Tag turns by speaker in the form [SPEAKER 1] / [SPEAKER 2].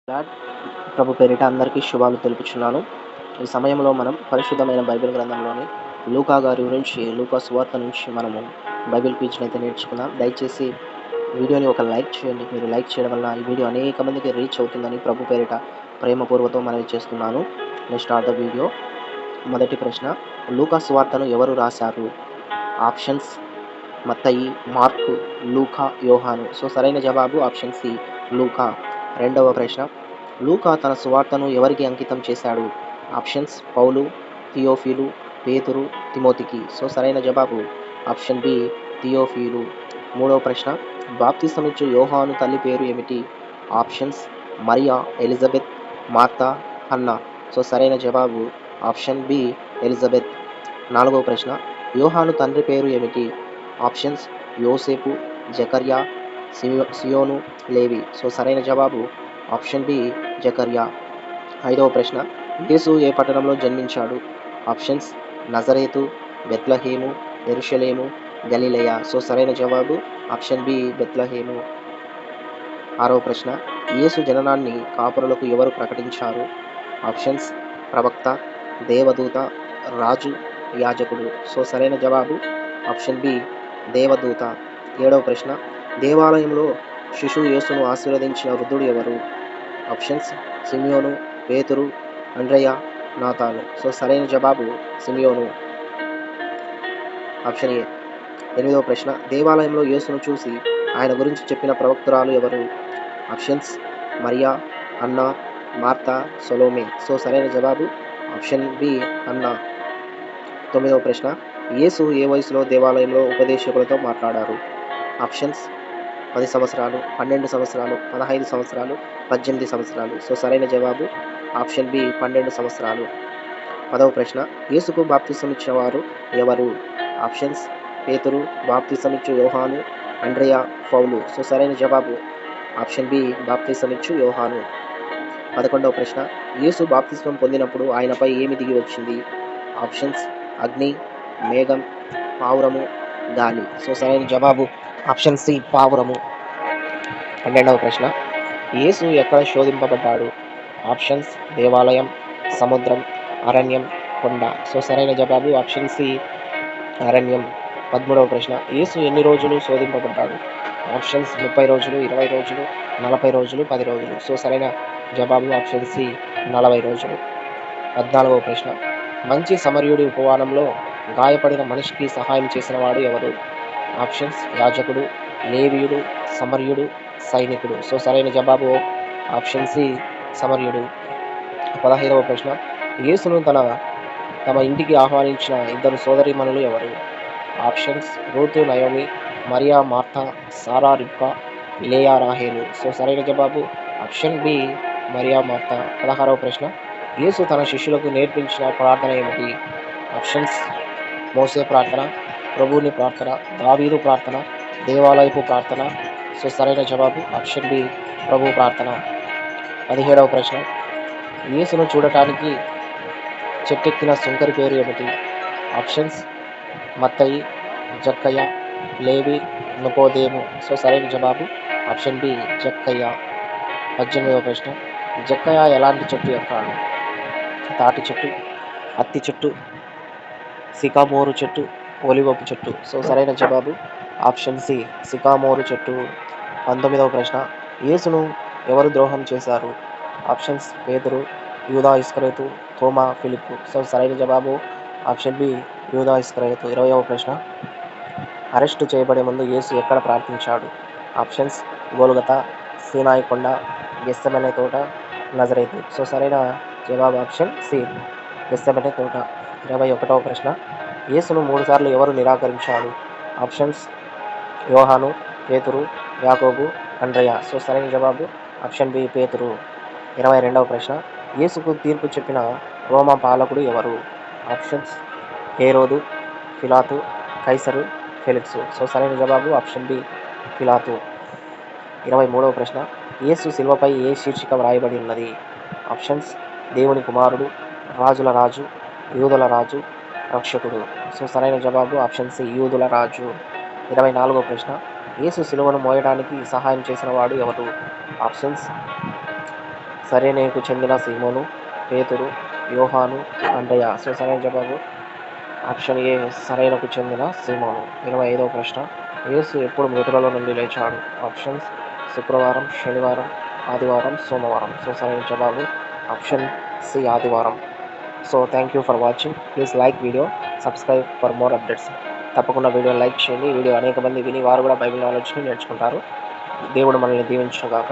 [SPEAKER 1] Lord ప్రభు పేరిట అందరికీ శుభాలు తెలుపుచున్నాను. ఈ సమయంలో మనం పరిశుద్ధమైన బైబిల్ గ్రంథంలోని లూకా గారి గురించి, లూకా సువార్త నుంచి మనము బైబిల్ క్విజ్‌ని అయితే నేర్చుకుందాం. దయచేసి వీడియోని ఒక లైక్ చేయండి. మీరు లైక్ చేయడం వల్ల ఈ వీడియో అనేక మందికి రీచ్ అవుతుందని ప్రభు పేరిట ప్రేమపూర్వకంతో మనవి చేస్తున్నాను. Let's start the video. మొదటి ప్రశ్న, లూకా సువార్తను ఎవరు రాశారు? ఆప్షన్స్ మత్తయి, మార్కు, లూకా, యోహాను. సరైన జవాబు ఆప్షన్ సి, లూకా. రెండవ ప్రశ్న, లూకా తన సువార్తను ఎవరికి అంకితం చేశాడు? ఆప్షన్స్ పౌలు, థియోఫిలు, పేతురు, తిమోతికి. సరైన జవాబు ఆప్షన్ బి, థియోఫిలు. మూడవ ప్రశ్న, బాప్తిసమిచ్చు యోహాను తల్లి పేరు ఏమిటి? Options Maria, Elizabeth, Martha, Hannah. సరైన జవాబు ఆప్షన్ బి, ఎలిజబెత్. నాలుగవ ప్రశ్న, యోహాను తండ్రి పేరు ఏమిటి? ఆప్షన్స్ యోసేపు, జకర్యా, సియోను, లేవి. సరైన జవాబు ఆప్షన్ బి, జకర్యా. ఐదవ ప్రశ్న, యేసు ఏ పట్టణంలో జన్మించాడు? ఆప్షన్స్ నజరేతు, బెత్లహేము, యెరూషలేము, గలిలయ. సరైన జవాబు ఆప్షన్ బి, బెత్లహేము. ఆరవ ప్రశ్న, యేసు జననాన్ని కాపురులకు ఎవరు ప్రకటించారు? ఆప్షన్స్ ప్రవక్త, దేవదూత, రాజు, యాజకుడు. సరైన జవాబు ఆప్షన్ బి, దేవదూత. ఏడవ ప్రశ్న, దేవాలయంలో శిశువు యేసును ఆశీర్వదించిన వృద్ధుడు ఎవరు? ఆప్షన్స్ సిమియోను, పేతురు, అండ్రయ్య, నాతాను. సరైన జవాబు సిమియోను, ఆప్షన్ ఏ. ఎనిమిదవ ప్రశ్న, దేవాలయంలో యేసును చూసి ఆయన గురించి చెప్పిన ప్రవక్తురాలు ఎవరు? ఆప్షన్స్ మరియా, అన్నా, మార్తా, సొలోమే. సరైన జవాబు ఆప్షన్ బి, అన్నా. తొమ్మిదవ ప్రశ్న, యేసు ఏ వయసులో దేవాలయంలో ఉపదేశకులతో మాట్లాడారు? ఆప్షన్స్ 10 సంవత్సరాలు, 12 సంవత్సరాలు, 15 సంవత్సరాలు, 18 సంవత్సరాలు. సరైన జవాబు ఆప్షన్ బి, 12 సంవత్సరాలు. 10వ ప్రశ్న, యేసుకు బాప్తిసం వారు ఎవరు? ఆప్షన్స్ పేతురు, బాప్తిసమిచ్చు యోహాను, అండ్రయ, పౌలు. సరైన జవాబు ఆప్షన్ బి, బాప్తిసమిచ్చు యోహాను. 11వ ప్రశ్న, యేసు బాప్తిస్మం పొందినప్పుడు ఆయనపై ఏమి దిగి వచ్చింది? ఆప్షన్స్ అగ్ని, మేఘం, పావురము, గాలి. సరైన జవాబు ఆప్షన్ సి, పావురము. 12వ ప్రశ్న, యేసు ఎక్కడ శోధింపబడ్డాడు? ఆప్షన్స్ దేవాలయం, సముద్రం, అరణ్యం, కొండ. సరైన జవాబు ఆప్షన్ సి, అరణ్యం. 13వ ప్రశ్న, యేసు ఎన్ని రోజులు శోధింపబడ్డాడు? ఆప్షన్స్ 30 రోజులు, 20 రోజులు, 40 రోజులు, 10 రోజులు. సరైన జవాబు ఆప్షన్ సి, 40 రోజులు. 14వ ప్రశ్న, మంచి సమరయుడి ఉపవానంలో గాయపడిన మనిషికి సహాయం చేసిన వాడు ఎవరు? ఆప్షన్స్ యాజకుడు, లేవీయుడు, సమరయుడు, సైనికుడు. సరైన జవాబు ఆప్షన్ సి, సమరయుడు. 15వ ప్రశ్న, యేసును తమ ఇంటికి ఆహ్వానించిన ఇద్దరు సోదరీమణులు ఎవరు? Options Ruth, Naomi, Maria, Martha, Sarah, రిబ్కా, లేయా, రాహేలు. సరైన జవాబు ఆప్షన్ బి, మరియా, మార్తా. 16వ ప్రశ్న, యేసు తన శిష్యులకు నేర్పించిన ప్రార్థన ఏమిటి? ఆప్షన్స్ మోసే ప్రార్థన, ప్రభువుని ప్రార్థన, దావీదు ప్రార్థన, దేవాలయపు ప్రార్థన. సరైన జవాబు ఆప్షన్ బి, ప్రభు ప్రార్థన. 17వ ప్రశ్న, యేసును చూడటానికి చెట్టెక్కిన సుంకరి పేరు ఏమిటి? ఆప్షన్స్ మత్తయి, జక్కయ్య, లేవి, నికోదేము. సరైన జవాబు ఆప్షన్ బి, జక్కయ్య. 18వ ప్రశ్న, జక్కయ్య ఎలాంటి చెట్టు ఎక్కాడు? తాటి చెట్టు, అత్తి చెట్టు, సికామోరు చెట్టు, ఒలివపు చెట్టు. సరైన జవాబు ఆప్షన్ సి, సికామోరు చెట్టు. 19వ ప్రశ్న, యేసును ఎవరు ద్రోహం చేశారు? ఆప్షన్స్ పేతురు, యూదా ఇస్కరియోతు, తోమా, ఫిలిప్పు. సరైన జవాబు ఆప్షన్ బి, యూదా ఇస్కరియోతు. 20వ ప్రశ్న, అరెస్టు చేయబడే ముందు యేసు ఎక్కడ ప్రార్థించాడు? ఆప్షన్స్ గోల్గతా, సీనాయి కొండ, గెత్సెమనే తోట, నజరేతు. సరైన జవాబు ఆప్షన్ సి, గెత్సెమనే తోట. 21వ ప్రశ్న, యేసును 3 సార్లు ఎవరు నిరాకరించాడు? ఆప్షన్స్ యోహాను, పేతురు, యాకోబు, అండ్రయ. సరైన జవాబు ఆప్షన్ బి, పేతురు. 22వ ప్రశ్న, యేసుకు తీర్పు చెప్పిన రోమా పాలకుడు ఎవరు? ఆప్షన్స్ హేరోదు, పిలాతు, కైసరు, ఫెలిక్సు. సరైన జవాబు ఆప్షన్ బి, పిలాతు. 23వ ప్రశ్న, యేసు శిలువపై ఏ శీర్షిక వ్రాయబడి ఉన్నది? ఆప్షన్స్ దేవుని కుమారుడు, రాజుల రాజు, యూదుల రాజు, రక్షకుడు. సరైన జవాబు ఆప్షన్ సి, యూదుల రాజు. 24వ ప్రశ్న, యేసు శిలువను మోయడానికి సహాయం చేసిన వాడు ఎవరు? ఆప్షన్స్ సరేనేకు చెందిన సీమోను, పేతురు, యోహాను, అండ్రయ. సో సరైన జవాబు ఆప్షన్ ఏ సరైనకు చెందిన సీమోను. 25వ ప్రశ్న, యేసు ఎప్పుడు మృతులలో నుండి లేచాడు? ఆప్షన్స్ శుక్రవారం, శనివారం, ఆదివారం, సోమవారం. సో సరైన జవాబు ఆప్షన్ సి ఆదివారం. So thank you for watching. Please like video, subscribe for more updates. తప్పకుండా వీడియో లైక్ చేయండి. వీడియో అనేక మంది విని వారు కూడా బైబిల్ నాలెడ్జ్ని నేర్చుకుంటారు. దేవుడు మనల్ని దీవించుగాక.